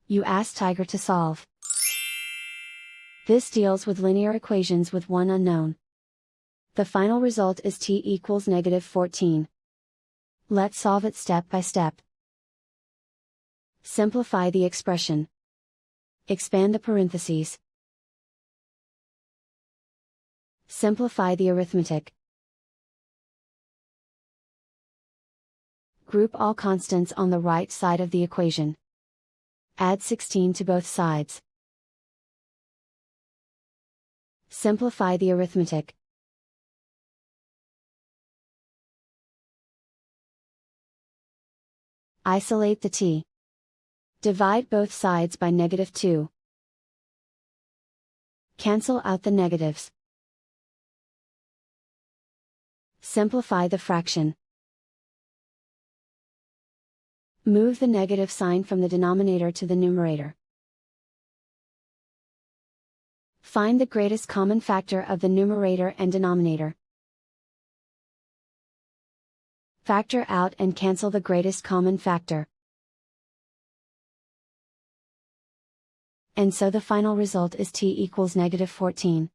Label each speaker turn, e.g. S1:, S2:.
S1: You ask Tiger to solve. This deals with linear equations with one unknown. The final result is t equals -14. Let's solve it step by step. Simplify the expression. Expand the parentheses. Simplify the arithmetic. Group all constants on the right side of the equation. Add 16 to both sides. Simplify the arithmetic. Isolate the t. Divide both sides by -2. Cancel out the negatives. Simplify the fraction. Move the negative sign from the denominator to the numerator. Find the greatest common factor of the numerator and denominator. Factor out and cancel the greatest common factor. And so the final result is t equals -14.